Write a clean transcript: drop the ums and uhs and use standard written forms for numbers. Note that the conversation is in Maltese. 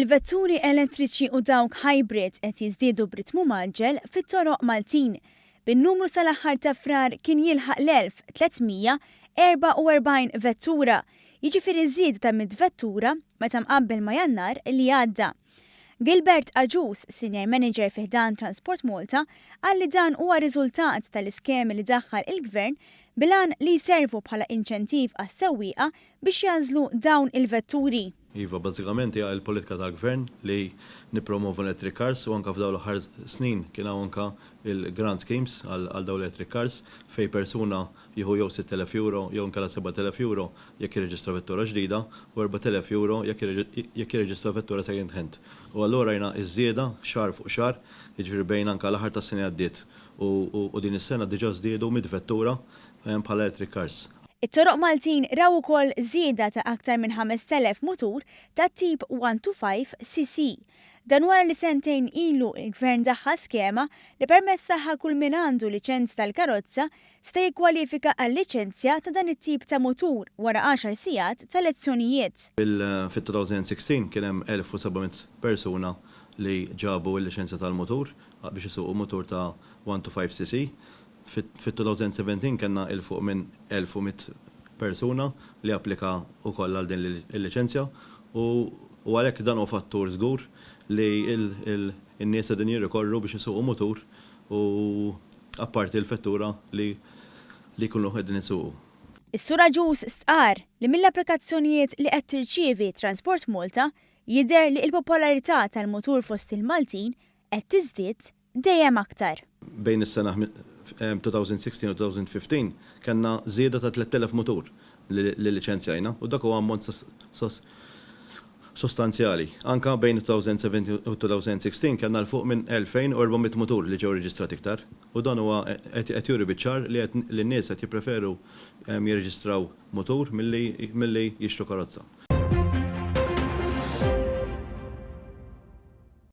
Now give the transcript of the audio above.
Il-vetturi elettriċi u dawk hybrid qed jiżdiedu b'ritmu maġġel fit-toroq Maltin. Bin-numru sal-aħħar ta' frar kien jilħaq l-1344 vettura, jiġifieri żieda ta' 100 vettura meta mqabbel ma' Jannar li għadda. Gilbert Aġus, Senior Manager fi ħdan Transport Malta, qal li dan huwa riżultat tal-iskemi li daħħal il-Gvern bilan li jservu bħala inċentiv għas-sewwieqa biex jażlu dawn il-vetturi. Iva, bażikament hija l-politika tal-Gvern li nippromovu electric cars u anke f'dawn l-aħħar snin kien hawn anke il-grant schemes għal dawn electric cars fej persuna jieħu jew 6,000 euro jew inkella 7,000 euro jekk jirreġistra vettura ġdida u 4,000 euro jekk jirreġistra vettura second hand. U allura jna iż-żieda xahar fuq xahar, jiġifieri bejn anke l-aħħar tas-sena għaddiet u din is-sena diġà żdiedu 100 vettura bħala electric cars. It-toroq Maltin raw ukoll żieda ta' aktar minn 5,000 mutur ta' tip 125 cc. Dan wara li sentejn ilu il-Gvern daħħal skema li permezz tagħha kull min għandu liċenzja tal-karozza se jikkwalifika għal liċenzja ta' dan it-tip ta' mutur wara 10 sigħat ta' lezzjonijiet. Fit-2016 kien hemm 1,700 persuna li ġabu l-liċenzja tal-mutur biex isuqu mutur ta' 125 cc. Fit-2017 kellna il-fuq minn 1,100 persuna li applika wkoll għal din il-liċenzja u għalhekk dan huwa fattur żgur li n-nies qegħdin jirrikorru biex isuqu mutur u apparti l-vettura li jkunu qegħdin isuqu. Is-Sur Aġus stqar li mill-applikazzjonijiet li qed tirċievi Transport Malta jidher li l-popolarità tal-mutur fost il-Maltin qed tiżdied dejjem aktar. Bejn is-sena 2016 u 2015 kellna żieda ta' 3,000 mutur li liċenzjajna u dak huwa ammont sostanzjali. Anka bejn 2017 u 2016 kellna l-fuq minn 2,400 mutur li ġew reġistrati iktar. U dan huwa qed juri biċ-ċar li n-nies qed jippreferu jirreġistraw mutur milli jixtru karozza.